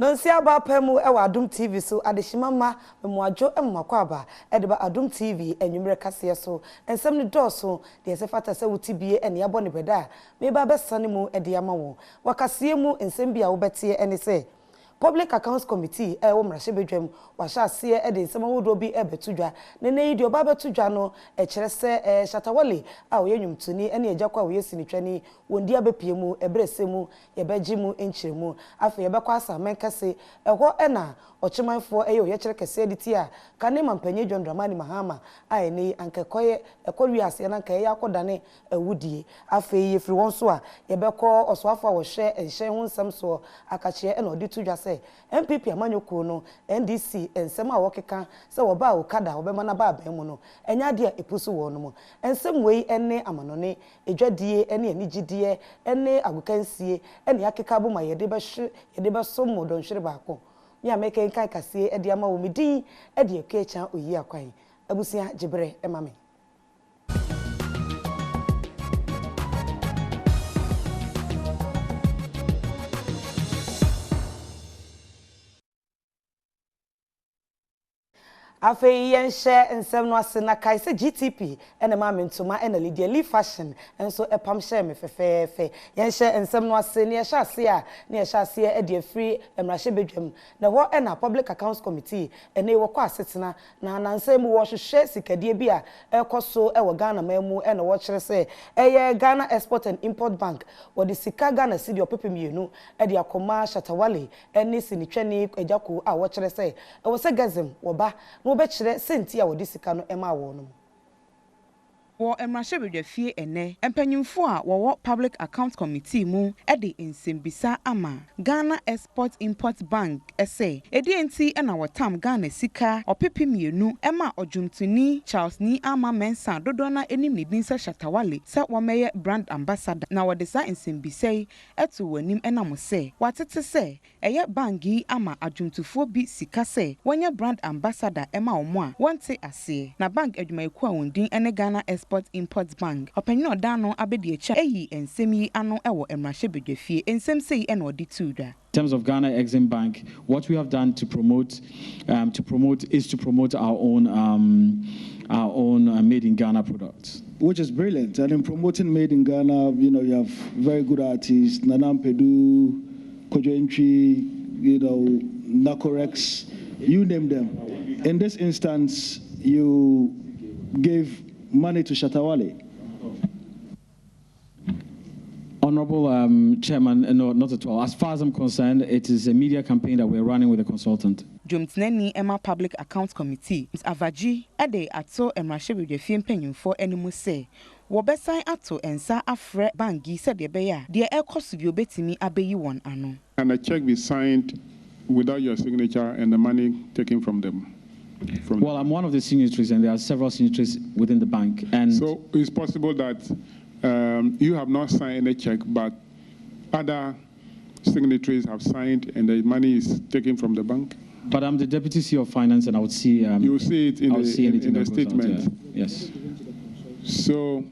Non si aba pemu ewa Adom TV so adeshimama memuajo emmakwaba edeba Adom TV enwumre kase so ensem ne doso de se fata se wutibie ene abo ne beda me ba besane mu ede ama wo wakase mu ensem bia wo bete ene se Public Accounts Committee wo mrahye bedwam wahya ase ede nsem wodo bi ebetudwa ne yi de oba betudwa no kire se Shatawale a wo yenwumtuni ene ejakwa wo yesinitwani wondi abepie mu ebresemu yebeji mu enchiremu afa yebekwa asamen kase eho ena ochimanfo eyo yekire kase editi a kane mampanye John Dramani Mahama a ene ankekoye ekori ase na nka yakodane awudie afa yefri won so a yebekọ osoafo a wo hye enhye ho nsem so akache ena odi tudwa MPP amanyoko no NDC ensem a wokeka se wo ba Okada wo be mana ba aban mu no enya de epusu wo no mo ensem wei ene amanone edwadie ene anigidie ene agokansie ene yakeka bo ma yede be so mo don hwere baako me ameke nkan kase ede ama wo medin ede ekecha oyi akwan abusia gibre emame Afei yenhye ensem no ase na kai se GTP ene ma mentuma ene Lydia Lee fashion enso epam hye me fefefe yenhye ensem no ase ne yehye ase a ne yehye ase e de free emrahye bedwam na ho ena Public Accounts Committee ene wo kwa asetena na nansem wo hwehwe sikadie bi a ekoso e wo Ghana mamu ene wo kire se eye Ghana Export and Import Bank wo de sika Ghana cedi opepemienu e de akoma Shatawale ene sinitwani ejako a wo kire se e wo se Exim wo ba wo be kire senti a wodi sika no ema wo no wo emrahye bedwafie ene empanyimfo a wo Public Account Committee mu e de nsembisa ama Ghana Export Import Bank ese edi enti na wotam Ghana sika opepemienu ema odwumtuni Charles ni ama mensa dodona enim ne din se Shatawale se wo meye brand ambassador na wo de sa nsembisai eto wanim enam se watete se eye bangi ama adwumtufo bi sika se wonye brand ambassador ema omo a wonte ase na bank adwumayiku a wondin ene Ghana Export Import Bank opanyin odano abedi echa eyi ensem yi ano ewo emrahye bedwafie ensem sei ena odi tuda. In terms of Ghana Exim Bank, what we have done to promote our own made in Ghana products, which is brilliant. And in promoting made in Ghana, you have very good artists, Nanam Pedu, Kojo Entry, Nakorex, you name them. In this instance, you gave money to Shatawale. Honorable Chairman, no, not at all. As far as I'm concerned, it is a media campaign that we're running with a consultant. Jumtneni Emma Public Accounts Committee, Ms. Avaji, Ade Ato Emrahye bedwafie mpanyimfo enimu se wobesan ato ensa afre bangi said de beya de ekoso bi obetimi abeyi won ano. And a check be signed without your signature and the money taken from them. Well, I'm one of the signatories, and there are several signatories within the bank. And so it's possible that you have not signed a check, but other signatories have signed, and the money is taken from the bank. But I'm the Deputy CEO of Finance, and I would see. You will see it in the statement. Out, yeah. Yes. So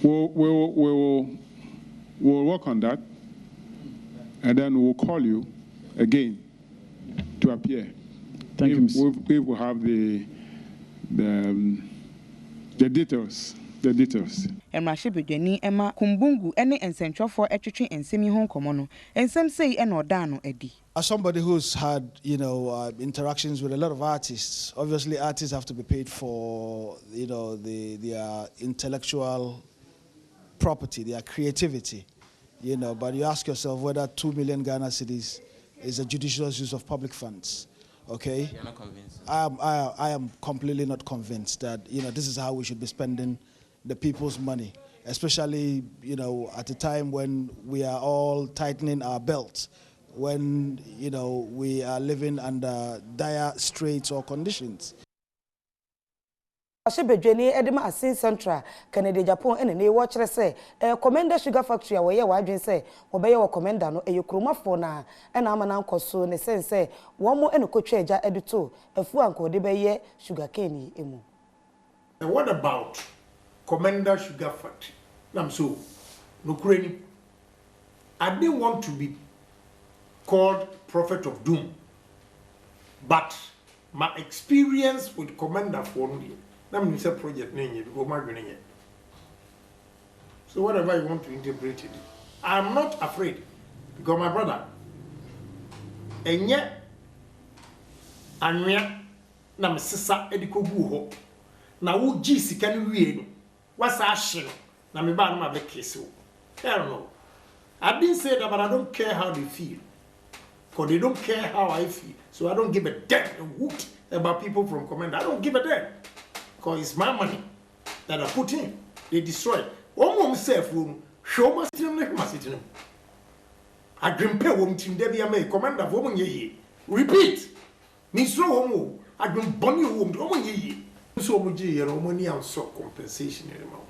we'll work on that, and then we'll call you again to appear. Thank you, Mr. If we have the details. The details. Emrahye bedwani ema kumbungu ene ensentwofo etwetwe ensemi ho nkomo no ensem sei ene oda no edi. As somebody who's had, interactions with a lot of artists, obviously artists have to be paid for, their intellectual property, their creativity, but you ask yourself whether 2 million Ghana cedis is a judicious use of public funds. Okay? You're not convinced? I am completely not convinced that, this is how we should be spending the people's money, especially, at a time when we are all tightening our belts, when, we are living under dire straits or conditions. Bedweni edema asin central Canada Japan ene ne wo kire se commander sugar factory a wo ye wadwen se wo be ye wo commander no eyokromafo na ena ama na nkoso ne sense wo mo ene kotwa eja edito afu anko de be ye sugar cane emu. And what about commander sugar factory? I'm so no crazy. I didn't want to be called Prophet of Doom. But my experience with Commander Fondi, that means a project name, so whatever you want to interpret it, I'm not afraid. Because my brother, and yet, and yet, na me sisa ediko bu ho na wo gi sika no wie no wasa ahye no na me ba no ma be kese wo. I don't know. I didn't say that, but I don't care how they feel, because they don't care how I feel. So I don't give a damn hoot about people from Command. I don't give a damn, because it's my money that I put in. They destroy. One more self room, show my system like my system. I dream pay woman team Debbie May, Commander of woman ye. Repeat. Miss Romo, I dream bonny woman, woman ye. So much ye, and money and so compensation anymore.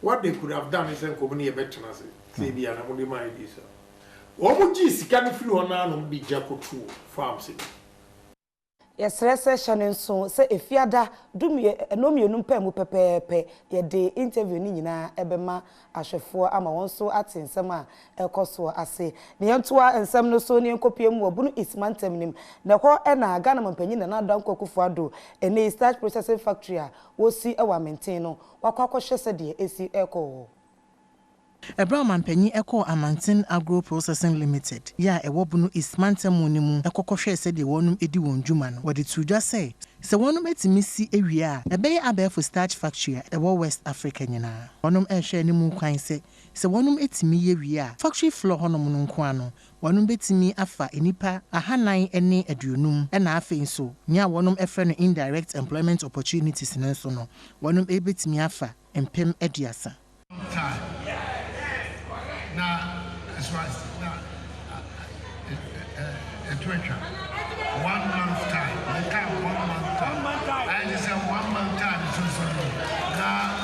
What they could have done is a company a veteran, say, be an only my idea. Woman G, can flew on and be Jacko 2 farms. Yes, session so say if yada do me no me no pɛ mu pepepe ye de interview ni nyina ebema ahwefo ama won so atensem a ekoso ase ne yentoa ensem no so ne enkopie mu obunu ismantem nim na ho na Ghana mampanyi na dan kokofo ado ene Starch processing factory a wosi ewa maintain no wakwakohwe se de esi eko Brown Mampanyi Echo Amantin Agro Processing Limited. Ya ewobunu ismantem munimu ekokohwe se de wonum edi won dwuma no. Wodi tuja say se wonum etimi si ewia ebeye abefo Starch factory ewo West Africa nyina. Wonum ehwe ni mu kwan se wonum etimi ye wia factory floor honom no nko ano. Wonum betimi afa enipa ahanan ene aduonum na afa nso nya wonum efre no indirect employment opportunities no so no. Wonum ebetimi afa empem aduasa. Now, as far as now, a Twitter, 1 month time. You can't 1 month time. I just said 1 month time. So now,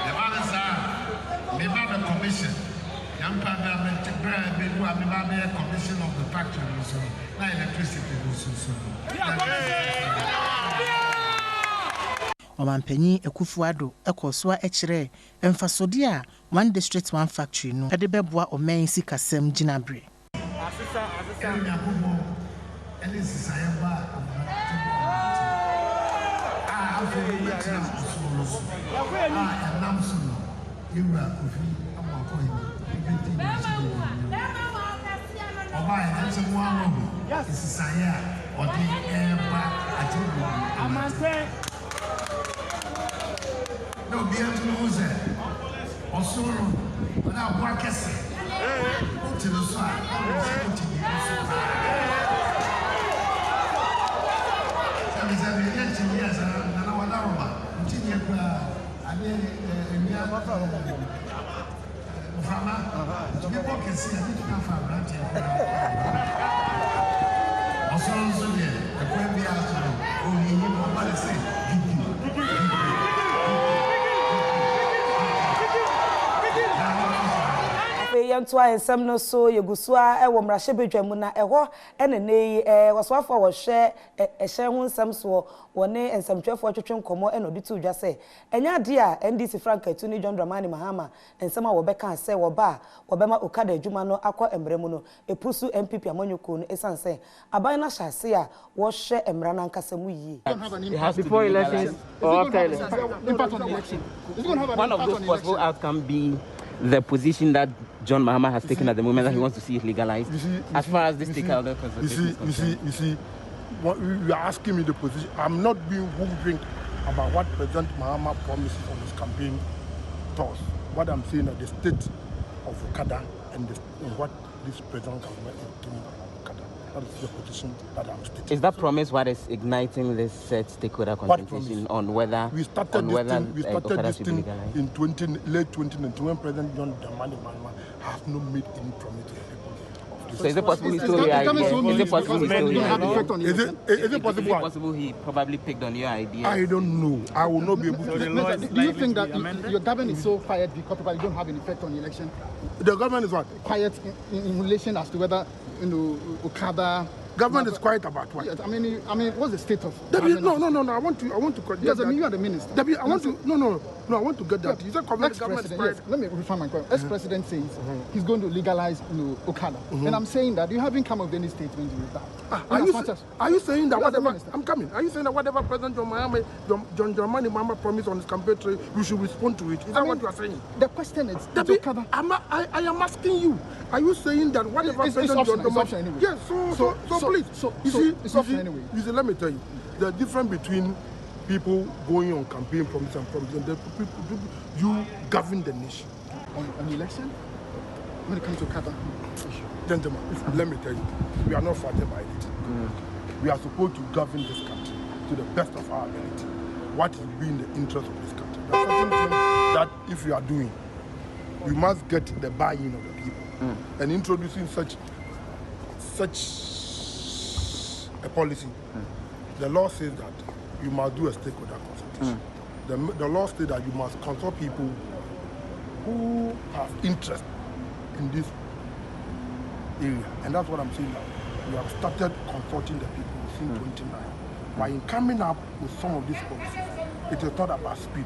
the others are maybe the commission. Young parliament, maybe a commission of the factory. So now electricity. Omampanyi Ekufuado ekoswa ekire emfasode a one district one factory no ede beboa omen sikasem ginabre no, be able to lose it. Also, without work, to the side. yantoa ensem no so yegusua ewo mrahye bedwam na eho enene waswafo wo hwe ehye ho nsem so wone ensemtwefo twetwe nkomo enodi tu dwa se enya de a NDC Frank Atuni John Dramani Mahama ensem a wo beka se wo ba wo bema Okada adwuma no akọ emremu no epusu MPP amanyoko no esanse aban na hyase a wo hwe emra na nkasemu yi before elections or after elections. One of those possible outcome be the position that John Mahama has taken at the moment, that he wants to see it legalized. As far as this stakeholder consultation is concerned. You see, what you are asking me the position. I'm not being wondering about what President Mahama promised on his campaign tours. What I'm saying is the state of Okada and what this president government is doing about Okada. That is the position that I'm stating. Is that promise what is igniting this stakeholder consultation on whether we started this thing in late 2019 when President John Dramani Mahama has not made any promise to the people. So is it possible he stole your idea? Is it possible he stole your idea? Is it possible he probably picked on your idea? I don't know. I will not be able to. Do you think that your government is so quiet because you don't have an effect on the election? The government is what? Quiet in relation as to whether Okada Government is quiet about what? Yes, I mean, what's the state of? No. I want to yes, I mean, you are the minister. I want to. No. I want to get that. You said government is quiet. Yes, let me refine my question. Ex-president says he's going to legalize, Okada, and I'm saying that you haven't come up with any statement with that. Are you saying that whatever? I'm coming. Are you saying that whatever President John Dramani Mahama promised on his campaign trail, you should respond to it? Is that what you are saying? The question is, Okada. I am asking you. Are you saying that whatever President John Dramani? Anyway. Yes. So please. It's option anyway. You see, let me tell you, the difference between people going on campaign promise and the people you govern the nation. On the election, when it comes to Okada. Gentlemen, let me tell you, we are not fighting by it. We are supposed to govern this country to the best of our ability. What is being the interest of this country? There are certain things that if you are doing, you must get the buy-in of the people. And introducing such a policy, the law says that you must do a stakeholder consultation. The law says that you must consult people who have interest in this area, and that's what I'm saying now. We have started consulting the people since 29. By in coming up with some of these policies, it is not about speed,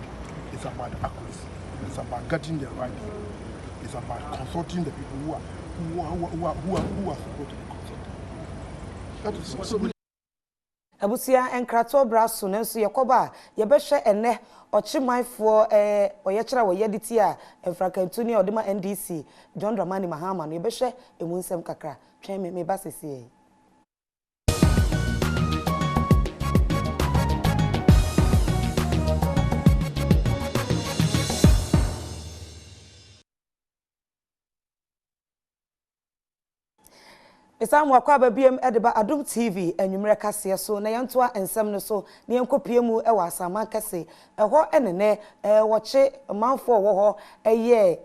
it's about accuracy, it's about getting the right people, it's about consulting the people who are supposed to be consulted. That is what. Abusia enkrato braso nenso yekoba yebehwe ene ochimanfo oyechira woyediti a Emfrakantuni odema NDC John Dramani Mahama no yebehwe emunsem kakra twen me basese. Esamu akwa babiem edeba Adom TV enwumre kase so na yentoa ensem no so na yenkopiemu e wasama kase eho enene woche manfo wo ho eye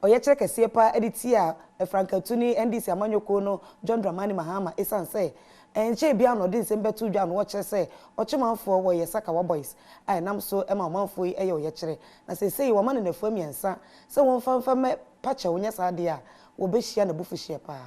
oyechire kase pa editi a Emfrakantuni NDC amanyoko no John Dramani Mahama esanse enche bia no de nsem betu dwa no woche se oche manfo wo ye saka wa boys ai nam so ema manfo eye oyechire na sesei wo mane na fuamiensa se won famfa me pache wonya saade a wo behia na bufuhie pa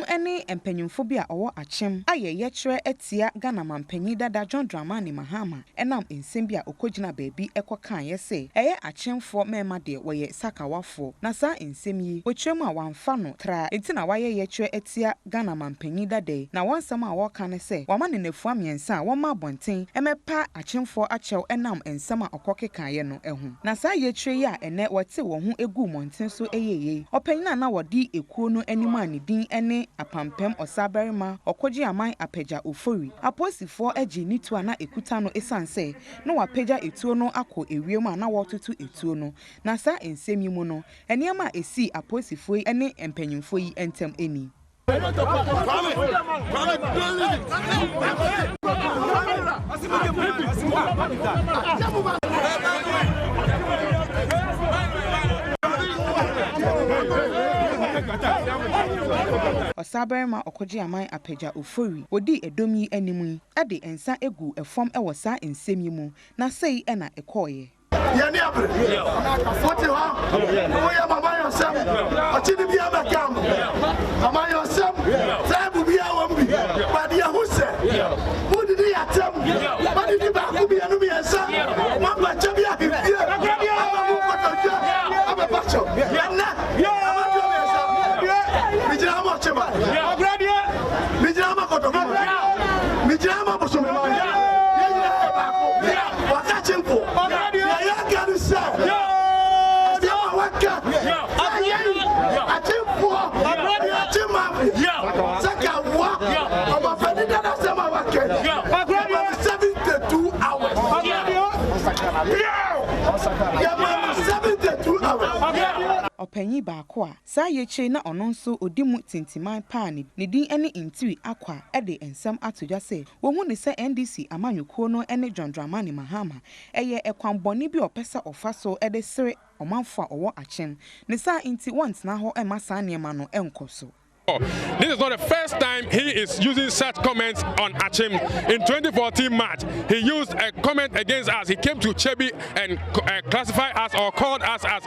Any empanyimfo bi a owo achem aye yechire etia Ghana mampanyi dada John Dramani Mahama enam ensem bi a okogina baabi ekokan ye se eye achemfo mema de woye sakawafo na sa ensem yi otwem a wamfa no tra enti na waye yechire etia Ghana mampanyi dada na wansam a woka ne se wama ne nafu amiensa a woma abonten emepa achemfo achew enam ensem a okokeka ye no ehu na sa yechire ya ene wote wo hu egu monten so eyeye opanyina na wodi ekuo no anim anidin ene apampem osaberima okoji aman apeja ofori aposifo agi nitu na ekuta no esanse no wapeja etuo no akọ ewiem na wotutu etuo no na sa ensem yi mu no eniema esi aposifo ene empanyimfo yi entem eni Osaberima okoji aman apeja ofori odi edomi animu ade ensa egu efom ewo sa ensem yi mu na sei ena ekoye yani abre foti ha wo ya mama yosem ochidi bia bakam mama yosem tribe bia wambi badi ya huse mudi di atem badi di ba ku bia no bia sa mama cha bia bia abamu kotoja abapacho yana Mijama chema. Mijama kotoka. Mijama bosomema. Wakachempo. Ya garusa. Sema waka. Achempo. Achema. Saka wa. Oba fadida na sema wake. 72 hours. Ya 72 hours. Opanyi baako a saa yeche na ono nso odimu tintiman pan ne din ene intiri akwa ede ensem atodwa se wo hu ne se NDC amanyuko no ene John Dramani Mahama eye ekwanboni bi opesa ofaso ede sere omanfo a owo achem ne saa inti wont na ho ema saa niema no enkoso This is not the first time he is using such comments on Achim. In 2014 March, he used a comment against us. He came to Chebi and classified us or called us as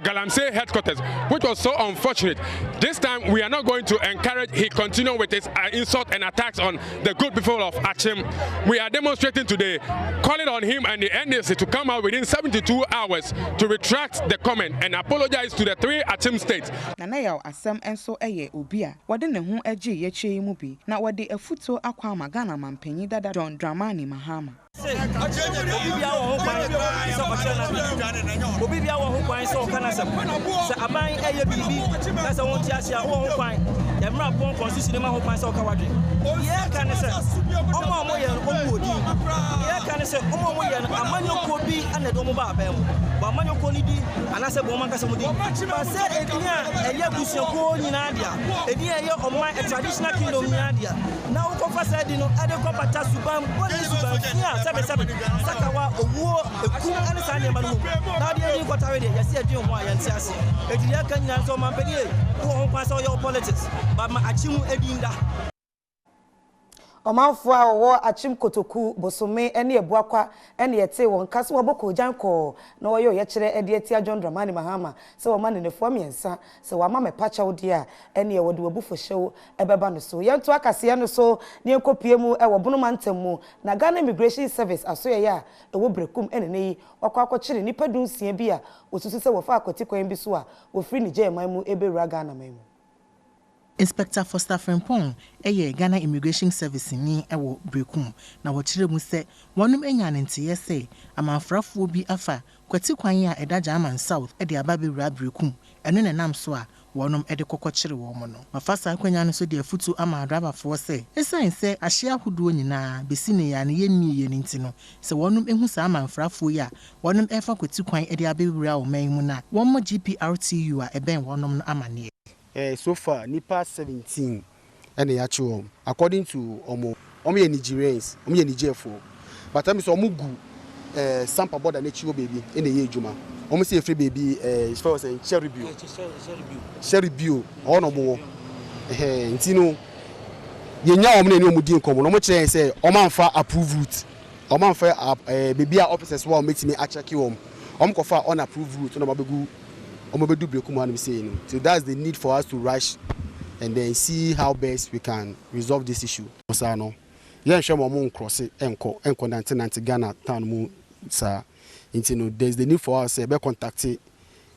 Galamsey headquarters, which was so unfortunate. This time, we are not going to encourage he continue with his insult and attacks on the good people of Achim. We are demonstrating today, calling on him and the NDC to come out within 72 hours to retract the comment and apologize to the 3 Achim states. Obia, wade ne ho agye yeche mu bi na wade afuto akwa magana mampanyi dada John Dramani Mahama. Obibia wo ho kwan so kana se aban eye bibi na se won ti asia wo ho kwan ya mra pon constitution ma ho kwan so ka wadwe ye kan se omo ye omo odi ye kan se omo ye amanyo ko bi ana do mo ba ba mu ba amanyo ko ni di ana se bo man ka se mo di ba se edinya eye busia ko nyina dia edinya eye oman a traditional kingdom nyina dia na wo ko fa se di no ade ko pata suban boni suban fia sebe sakawa owo ekum ane sa ne ma no na de ni kwatawe de yesi adwen ho ayanti ase ediya kan nyina so man pedi wo ho kwa so your politics ba ma achimu edinda Omanfo a wo Achim Kotoku bosome ene ebuakwa ene yete won kase wo boko janko na wo ye kire ede etia John Dramani Mahama se wo ma ne nefo miensa se wo ma mepacha wo de a ene ye wo de wobufo hyew ebeba no so yento akase no so ne ekopie mu e wo bonoma ntamu na Ghana Immigration Service aso ye a e wo brekum ene ne wakwa akokire nipa dunsia bi a osusu se wo fa akoti kwan bi so a wo free ni je man mu ebewura Ghana man mu. Inspector Foster Frempong eye Ghana Immigration Service ni ewo brekum na wo kire mu se wonum enya ne ntiye se amanfrafo bi afa kwati kwan a eda German South e de ababewura brekum eno ne nam so a wonum e de kokokire wo mo no mafasa kwanya no so de afutu ama driverfo se esan se ahye ahodo nyina besi ne ya ne yemie ye nti no se wonum ehu sa amanfrafo ya wonum efa kwati kwan e de ababewura wo man mu na wonmo GPRTU a eben wonum no amane. So far, NIPA 17 and the according to Omo Nigerians, Niger4. But I'm so mugu sample board and nature baby in the year Juma. Almost a free baby as far as a cherry bill, or no more. Tino, you know, no Mudin common. No much say, Omanfa approved route. Omanfa baby officers will make me at Chakium. Omkofa unapproved route on a babu. So that's the need for us to rush and then see how best we can resolve this issue. There's the need for us to contact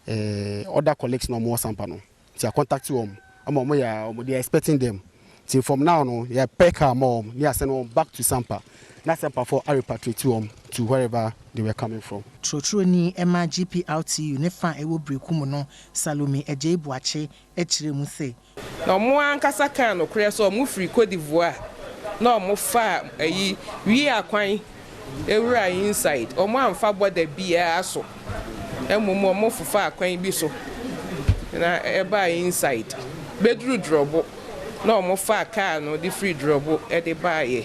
other colleagues no more sample. So contact them. They are expecting them. So from now on, they are pack our mom. They are sending back to Sampa. Not Sampa for a repatriate to wherever they were coming from. True ni Emma GPRTU ne fa ewo brekum no Salome Eje Buache echire mu se. Na mo ankasa kan no kure so mo free Cote d'Ivoire. Na mo fa yi wi akwan ewura inside. O mo amfa border bia aso. Emo mo fufa akwan bi so. Na eba inside. Bedru drobo. Na mo fa car no the free drobo e de baaye.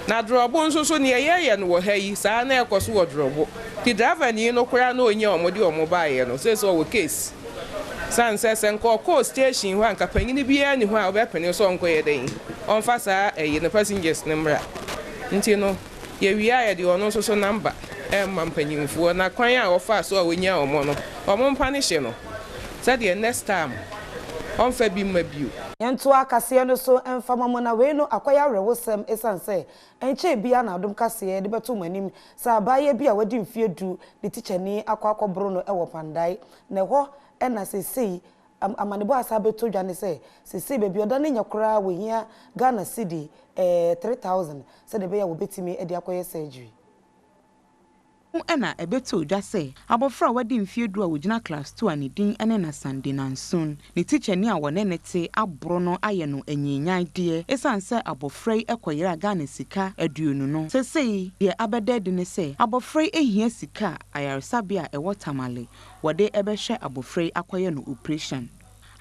Na drobo nso so ne yeye no wo ha yi saa na ekoso wo drobo. Ti driver ni no kura na onye omode baaye no say so wo case. San say nko station ho anka panyini bia ni ho a obepene so nko ye den. On fa saa the passengers number. Nti no ye wia ye de ono so number mampanyimfo na kwan a ofa so a wonya omo no. Omo mpanish no. Said the next time on fa bi mabiu. Yento akase no so emfama mo na we no akwaya rewosem esanse enche bia na adom kase de beto manim sa abaye bia wadi mfie du de teacher ni akwakobro no ewo pandai na ho ena sesei amanebo asa beto dwane se sesei bebi oda ne nyakora we hia Ghana cedi 3000 se de be ya wo betimi e de akoye surgery. Ena ebeto dwa se abofra wadi mfie du a wogina class 2 ani din ene na Sunday nanson ni teacher ni a wone nete abro no aye no anyinyan de esanse abofra ekoyera Ghana sika aduonu no sesei de abede de ne se abofra ehia sika ayaresabia ewo tamale wode ebehwe abofra akoye no operation.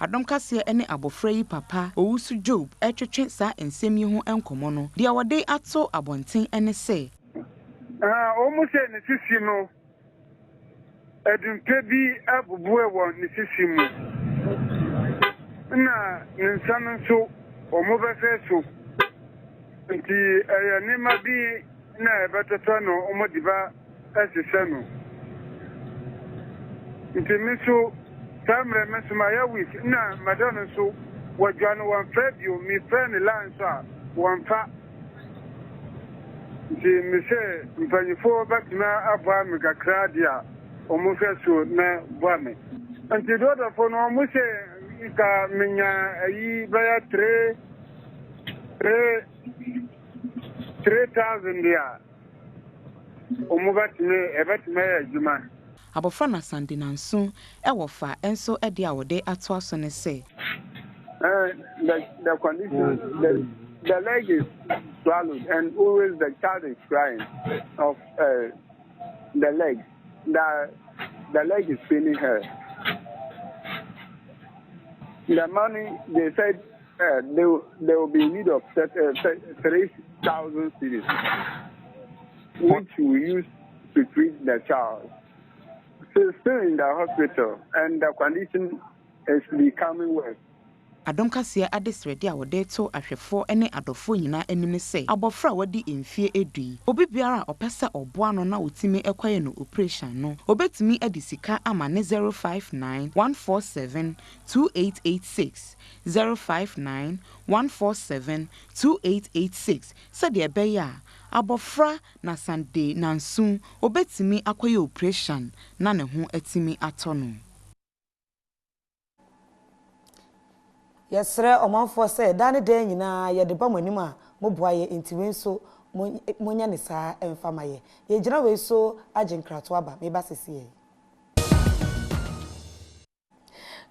Adom kase ene abofra yi papa owusu Job etwetwe sa ensemi ho enkomo no de wode ato abonten ene se almost any system. I don't be a boy one system. na nsan so omo befe so nti ni ma bi na ebetoto no omo diba asese no nti mi so tamre me so ma ya week na madano so wajano wan fabio mi friend lance a wan fa nti mi se mpanyifo batina abwa mi kakra dia omo fe so na bwa me nti do da fo no omo se ka minya ayi baya 3,000 dia omo batime ajuma abofra na sande nanso e wo fa enso e de awode ato aso ne se the condition the leg is swallowed and always the child is crying of the leg the leg is paining her. The money they said they will be in need of 3,000 cedis, which we use to treat the child. So still in the hospital, and the condition is becoming worse. Adom kasia adesredi a wode to ahwefo ene adofo nyina anim ne se abofra wadi emfie edui obi biara opese oboa no na otimi ekwaye no operation no obetimi adisika ama ne 059 147 2886 059 147 2886 said de ebeya abofra na sande nansun obetimi akwaye operation na ne ho atimi atono. Yesre omanfo se dane de nyina ye de ba manima moboaye ntiwe nso monya ne saa emfamaye ye gina we so agenkrato aba me ba sesiye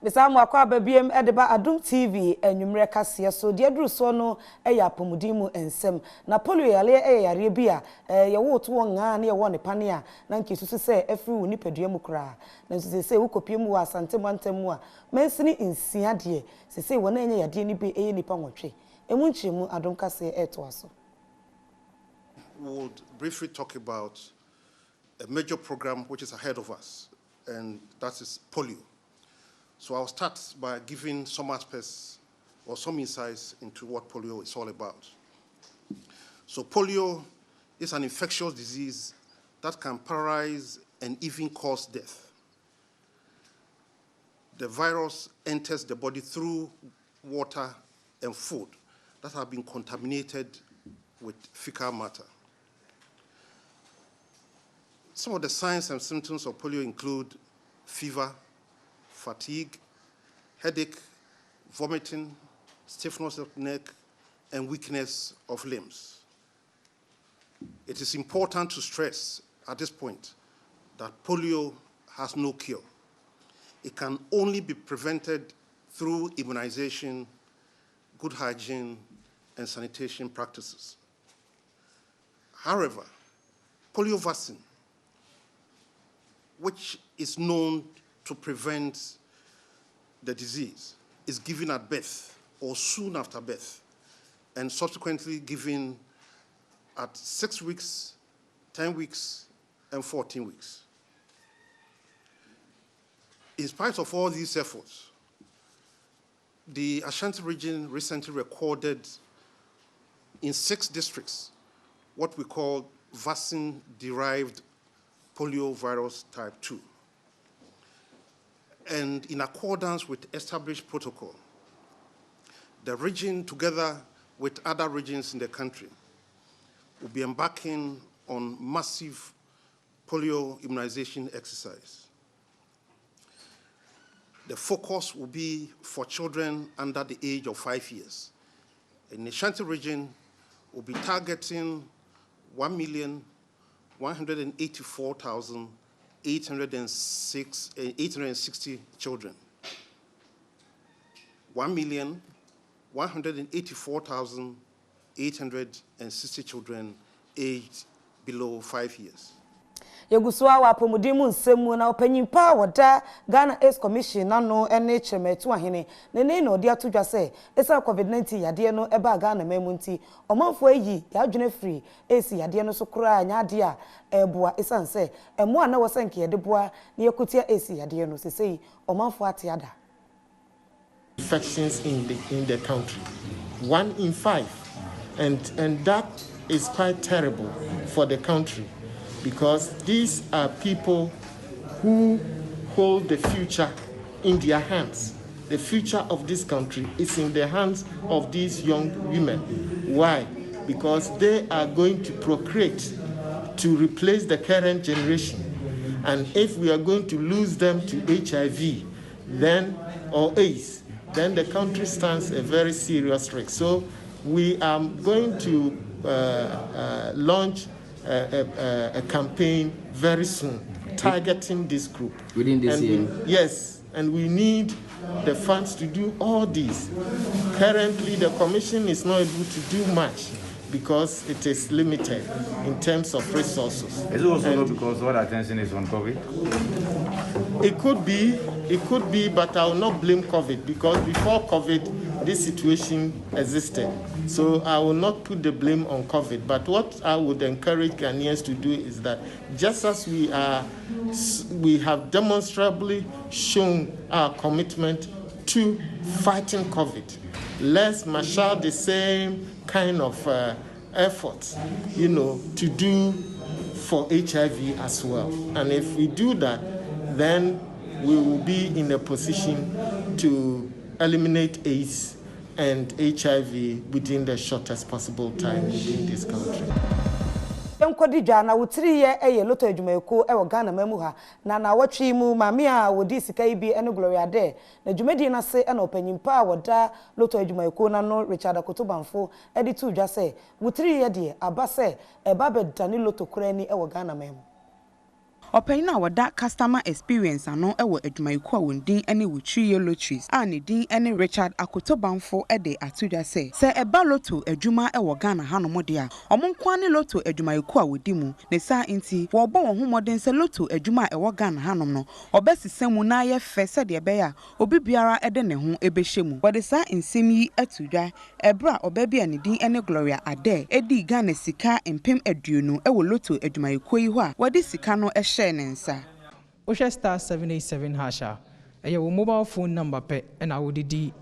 Bisamu akwa babiem edeba Adom TV enwumre kase so de aduru so no eya apomudimu ensem na polio yale yare bia ye woto wonga na ye wone pane a na nkesusu se afri wo nipadua mu kra na nsusu se wo kopiem wo asante mantemu a mensini insia de se wona enye yade ni be eye nipa nwotwe emu nchemu Adom kase eto aso. We'll briefly talk about a major program which is ahead of us, and that is polio. So I'll start by giving some aspects or some insights into what polio is all about. So polio is an infectious disease that can paralyze and even cause death. The virus enters the body through water and food that have been contaminated with fecal matter. Some of the signs and symptoms of polio include fever, fatigue, headache, vomiting, stiffness of neck, and weakness of limbs. It is important to stress at this point that polio has no cure. It can only be prevented through immunization, good hygiene, and sanitation practices. However, polio vaccine, which is known to prevent the disease, is given at birth or soon after birth, and subsequently given at 6 weeks, 10 weeks, and 14 weeks. In spite of all these efforts, the Ashanti region recently recorded in 6 districts what we call vaccine-derived poliovirus type 2. And in accordance with established protocol, the region, together with other regions in the country, will be embarking on massive polio immunization exercise. The focus will be for children under the age of 5 years. In the Ashanti region, we'll be targeting 1,184,860 children. 1,184,860 children aged below 5 years. Yeguswa wa pomudimu nsemu na opanyimpa woda Ghana Ace Commission na no ene chemetu ahene ne no dia tudwa se esa COVID-19 yade no eba Ghana mamunti omanfo ayi ya adwene free esi yade no so kura anya ade a eboa esanse emo ana wosanke yede boa ne yakutia esi yade no sesei omanfo ate ada. infections in the country. 1 in 5. And that is quite terrible for the country, because these are people who hold the future in their hands. The future of this country is in the hands of these young women. Why? Because they are going to procreate to replace the current generation. And if we are going to lose them to HIV, then, or AIDS, then the country stands a very serious risk. So we are going to launch a campaign very soon targeting this group. Within this year? Yes, and we need the funds to do all these. Currently, the Commission is not able to do much because it is limited in terms of resources. Is it also not because all attention is on COVID? It could be, but I will not blame COVID, because before COVID, this situation existed. So I will not put the blame on COVID. But what I would encourage Ghanaians to do is that just as we have demonstrably shown our commitment to fighting COVID, let's marshal the same kind of efforts, to do for HIV as well. And if we do that, then we will be in a position to eliminate AIDS and HIV within the shortest possible time within this country. Nkodi dwa na wotiri ye loto adwumayeko e wo Ghana mamu ha na watwi mu mame a wodi sika ibi ene Gloria de na dwumadi na se na opanyimpa a woda loto adwumayeko na no Richard Akotobanfo e di tu dwa se wotiri ye de aba se e ba bedani loto kura ni e wo Ghana mamu. Opanyina wada customer experience ano ewo adwumayeko a wondin ene wotri ye lotteries a ne din ene Richard Akotobanfo de atudwa se eba loto adwuma ewo Ghana hanom de a omonkwane loto adwumayeko a wodi mu ne sa nti wo bo won homoden se loto adwuma ewo Ghana hanom no obesisemu na ye fe se de be ya obi biara de ne ho ebehye wode sa nsem yi atudwa ebra obabi a ne din ene Gloria Ade edi Ghana sika empem aduonu ewo loto adwumayeko yi ho a wode sika no Osha star 787 hasha. Aya wo mobile phone number pe na wo didi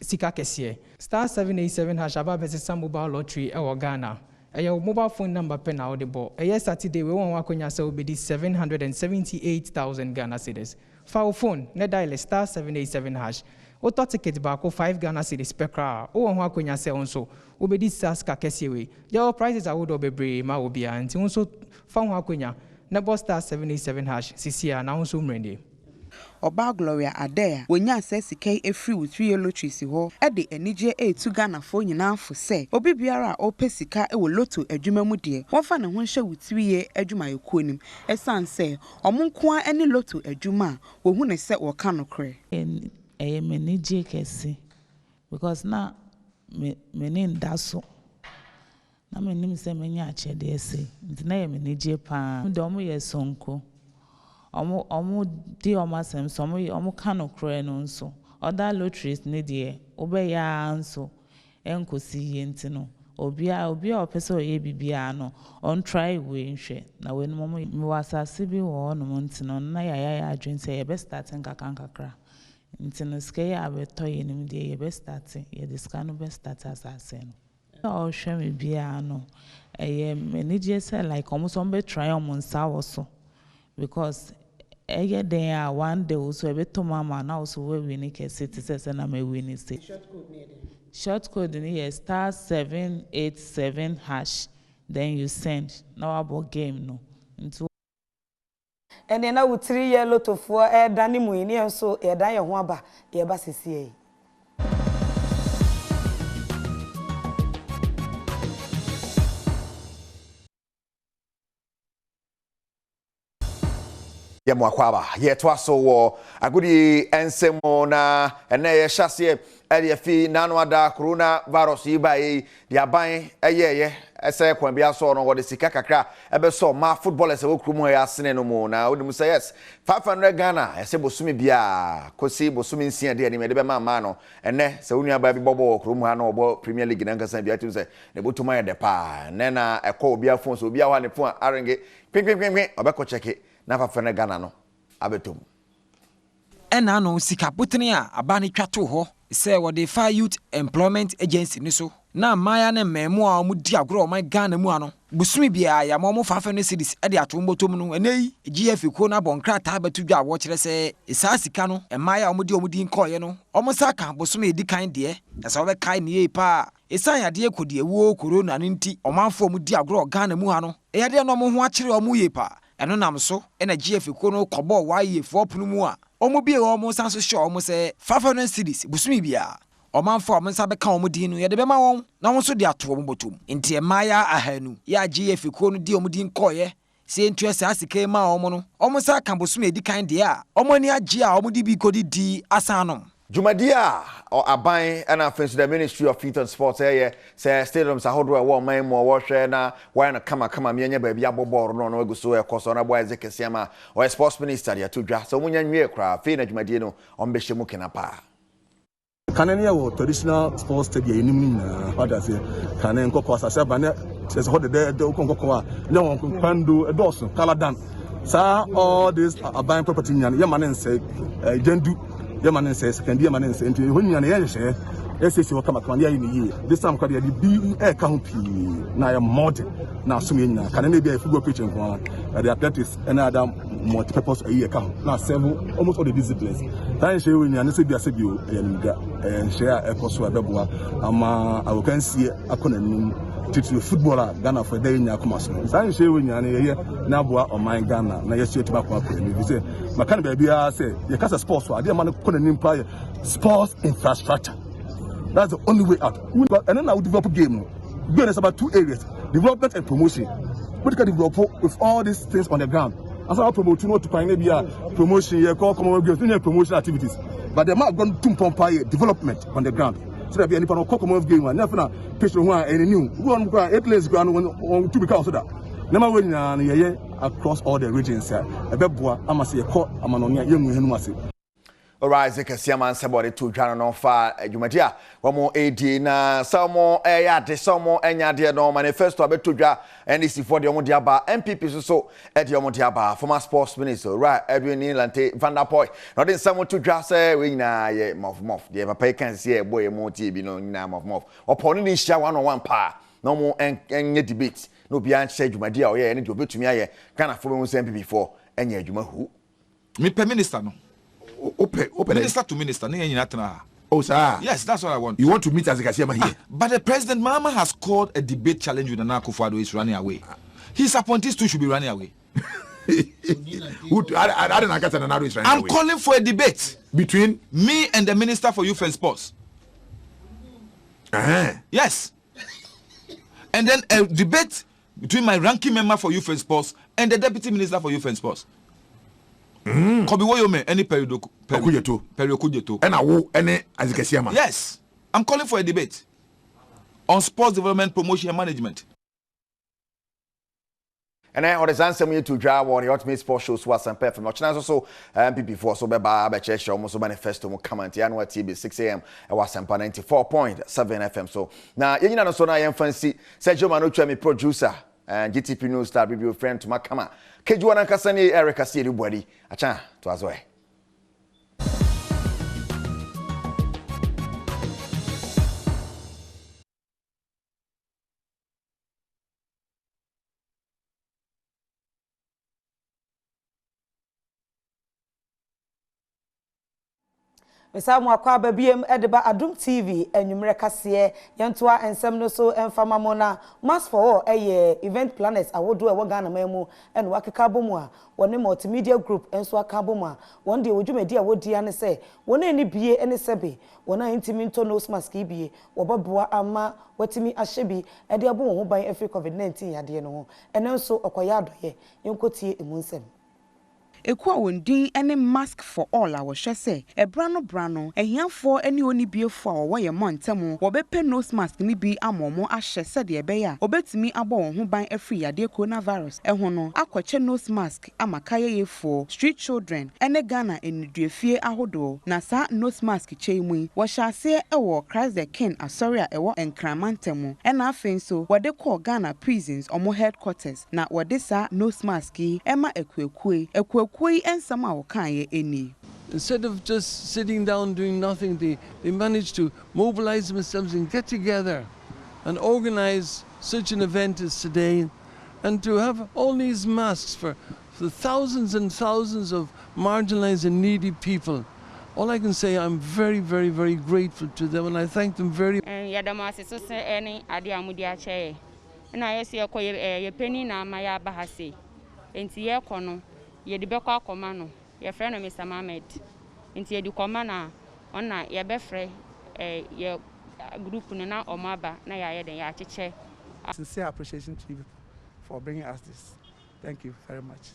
sika kese. Star 787 hasha ba bese some mobile lottery e wo Ghana. Aya wo mobile phone number pe na wo de bo. Aya Saturday we won wakonya se obedi 778,000 Ghana cedis. Fa wo phone na dial star 787 hash. Oto ticket ba ko 5 Ghana cedis per kra. O won wakonya se onso obedi saska kese we. Your prices are would obebre ma obi anti onso fa wakonya Nebo star 787 hash CCR na unso mrende. Oba Gloria Ade wonya se sika efri wo 3 lotteries ho e de enije etu Ghana fo nyina fo se obi biara ope sika e wo loto adwuma mu de wonfa ne ho hye wo 3 adwumayeko nim esan se omonkoa ene loto adwuma wo hu ne se wo ka no kre menije kese because na me ndaso na menim se menya achede ese nti na ye menije pa de omo ye sonko omo di omo asem so omo kano kro no nso other lotteries ne de obe ya nso enkosi ye nti no obia opese oye bibia no on try we nhwe na we no me wasase bi wo no nti no na ya adwen se ye be starting kakra nti no ske ya beto ye nim de ye be starting ye de ska no be start asase no oh show me biano manage say like almost on be try on nsa because there one day also be to mama now so we win ke citizens na me win say short code ni star 787 hash then you send now about game no into and then now 3 year lot for dani mu ni enso e dan ye ho aba ye ba sesie Yamwakwaba yetwaso wo agudi ensemo na ene ye hyase ede fi nanwada corona virus yibaye dia ban eyeye ese kwan bia so no wode sika kakra ebe so ma footballers wo krumu ya sene no mu na wodi musa yes 500 Ghana ese bosumi bia kosi bosumi nsia de ni be ma no ene se wonu aba bi bobo krumu ha no obo Premier League na nkasa bia tu se ne botuma ye de pa ne na ekọ obi afon so obi awa ne fon arenge pin obekọ cheke na 500 Ghana no abetom ɛna no sika botene a aba ne twato ho sɛ wɔde fa youth employment agency ni so na maya ne mmɛmo a ɔmo di agorɔ ɔman Ghana mu ano busumi bia ya mo fafa no cities ɛde ato mbotom no ɛnɛyi GF ko na bonkra ta batu dwa wo kyerɛ sɛ saa sika no maya ɔmo di nkɔye no ɔmo sa ka busumi edi kan de ɛsɛ ɔbɛkae ne pa esan yade ekodi ewo corona no nti ɔmanfo ɔmo di agorɔ Ghana mu ha no ɛyade no ɔmo ho akyere ɔmo ye pa ɛno nam so ɛna GF ko no kɔbɔ waye fɔpono mu a ɔmo bie ɔmo san so hwɛ ɔmo sɛ fafa no cities busumi bia Omanfo ɔmansa bɛka ɔmo din no yɛde bɛma wɔn na wɔn so de ato ɔmo botom nti ɛmaya ahanu ya GF ko no di ɔmo din kɔyɛ sɛ ntua saa sika ma ɔmo no ɔmo sa ka bosom edi kan de a ɔmo ani agye a ɔmo di bi kodi di asanom Jumadi a aban and afenso the Ministry of Youth and Sports say stadiums ahodo e wo man mo wo hwe na why na kama mianya ba bia boboro no ego so e koso na boy zekesiama o sports minister ya to dwa so munya nwie kra fe na jumadi no on behye mu kenapa Canania or traditional sports stadium in what I say, Canan Coco, Sabana, says, what the Cocoa, no one can do a dorsal, Caladan. Sir, all this are buying property, and Yamanen say, Gendu, Yamanen says, can be Yamanen say, when you're an share, yes, you come up in the year. This time, could be a county, now a modern, now swimming, can maybe a football pitch and one, the athletics, and other multi-purpose a year account, now several, almost all the disciplines. Thank you, and I say, and share a cost of Ama, I can see a connection to footballer Ghana for day in Yakumas. Thank you, and Nabua or my Ghana, now yes, you to you say, Macan baby, I say, you can't sports, I didn't want to employ sports infrastructure. That's the only way out. And then I will develop a game. It's about two areas, development and promotion. We can develop with all these things on the ground. As I promote, to find a promotion, promotion activities. But the mark going to pump development on the ground. So that be any part of Cocomo game and never patient one any new one at least ground on to become so that. Never win across all the regions. A bebwa, I must say a court, Amanonia, young. Alright, Zekesiaman Sabori to Jano Fa Jumadia. One more AD na some more ayate, some more enya dear no manifesto abetuja and this for the Omodiaba MPP so at the Omodiaba former sports minister right Edwin Lante Van der Poy. Not in someone to just say we na ye mof. The pay can see a boy more TV no name of mof. Upon this share 1-on-1 pa. No more any debate. No beyond say Jumadia or yeah any to me aye. Can I follow MPP for any Juma who? Me per minister no. Open minister to minister. Oh, sir. Yes, that's what I want. You want to meet as a Kasiama here? But the President Mahama has called a debate challenge with Nana Akufo-Addo is running away. His appointees too should be running away. I'm calling for a debate between me and the Minister for Youth and Sports. Yes. And then a debate between my ranking member for Youth and Sports and the Deputy Minister for Youth and Sports. Any periokujeto. And I will any as Kasiama. Yes. I'm calling for a debate on sports development, promotion, and management. And then what is answer me to draw on the ultimate sports shows was some perfect much. And also MPP for so by church almost manifesto comment and what TB 6 a.m. I was 94.7 FM. So now you know so now fancy Sergio Manucho me producer and GTP News Star review friend to my kama. Kejuana Kasani Erica Siri Body. Acha to as well. Mesamu akwa babiem edeba Adom TV enwumre kase yentoa ensem no so emfama mona mass for all event planners awodo e Ghana mamu ene wakeka bomu a woni multimedia group enso aka bomu a won de odwumadi a wodi ane se won eni bie ene sebe won intimi nto nose mask bie wobaboa ama watimi ahyebi ede abo ho ban afri covid-19 yade no ho ene nso okoya adoye yenkotie emunsem Ekwa wondin ene mask for all a wohwe se brano ehiafo ene oni biefo a woye montemu wobepe nose mask ni bi amomo ahye se de ebeya obetimi abo won ho ban afri yade coronavirus eho no akwache nose mask amakaye yefo street children ene Ghana eniduefie ahodo na sa nose mask cheimu wo hyase ewo Christ the King asori a ewo enkramantemu ena afenso wode call Ghana prisons omo headquarters na wode sa nose mask ema ekwekwe Koi ensama wokaye eni instead of just sitting down doing nothing, they managed to mobilize themselves and get together and organize such an event as today, and to have all these masks for the thousands and thousands of marginalized and needy people. All I can say, I'm very, very, very grateful to them, and I thank them very much. Your friend Mr. Mohammed. Into you commander on your befre your group na omaba na ya chiche. Sincere appreciation to you for bringing us this. Thank you very much.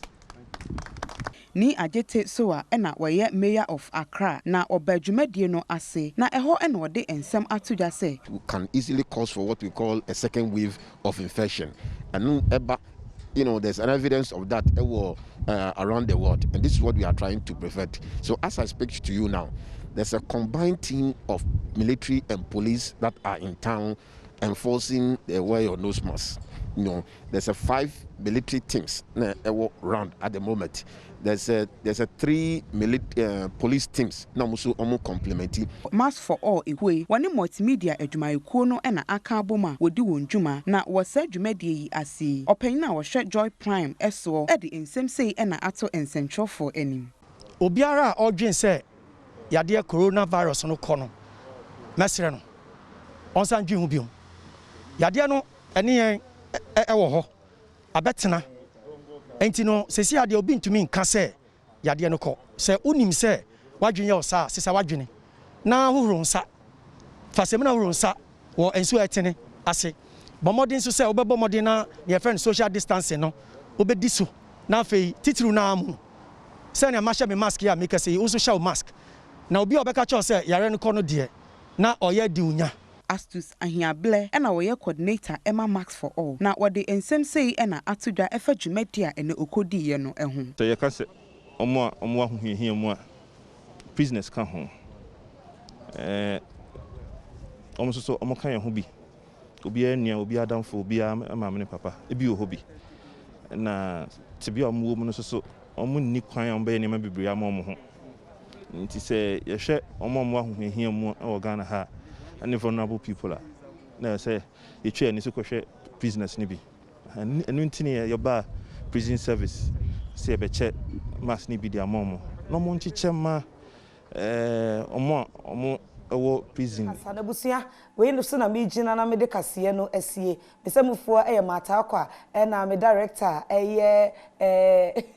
Ni Ajete Soa ena waye mayor of Accra na obadwumadie no ase na eho ena ode ensem atoja say we can easily cause for what we call a second wave of infection, and there's an evidence of that around the world, and this is what we are trying to prevent. So as I speak to you now, there's a combined team of military and police that are in town enforcing the wear your nose mask. There's a 5 military teams around at the moment. There's a 3 police teams now also complementing. Mask for all iwe wani multimedia edwumayekuo no na aka aboma wodi won dwuma na wose dwumadie yi ase opanyin na wohwe Joy Prime eso e de ensem sei na ato ensentwofo anim. Obiara odwen se yade coronavirus no kɔ no mesere no onsan dwi hu biom yade no ene ɛwɔ hɔ abɛtena enti no sesi ade obi ntumi nka sɛ yade no kɔ sɛ unim sɛ wadwen yɛ osa sesa wadwene na hohoro nsa fasem na hohoro nsa wɔ enso etene ase bomodin so sɛ obɛbɔ modin na your friend social distancing no obɛdi so na afei titiru na amu sɛ na mahye me mask ya make say also show mask na obi obɛka kyɛw sɛ yare no kɔ no de na ɔyɛ di unya. Astus Ahiable ena woye coordinator Emma Max for all na wode ensem sei ena atodwa efa dwumadia ene okodi ye no ehu so ye ka se omo ahohia mu a business ka ho omo so omo kan ye ho bi obi anua obi adamfo obi amamene papa ebi o hobi na tibi omo no so omo ni kwan omo be ne ma bibiri ama omo ho nti se ye hwe omo ahohia mu e Ghana ha and vulnerable people are. Now say you try and you business nibi. And you your bar prison service say be check mass nibi dia momo. No mo nchiche ma omo prison. Asana busia we no so na me gina na me de kase no asie. Me se mufo mata akwa na me director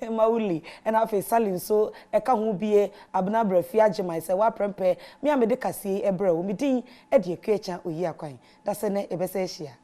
Mauli na afi salin so ka ho bie abna brafi agema se wa prempe me de kase ebre wo me din e de akwacha oyi akwan da se ne ebese hia.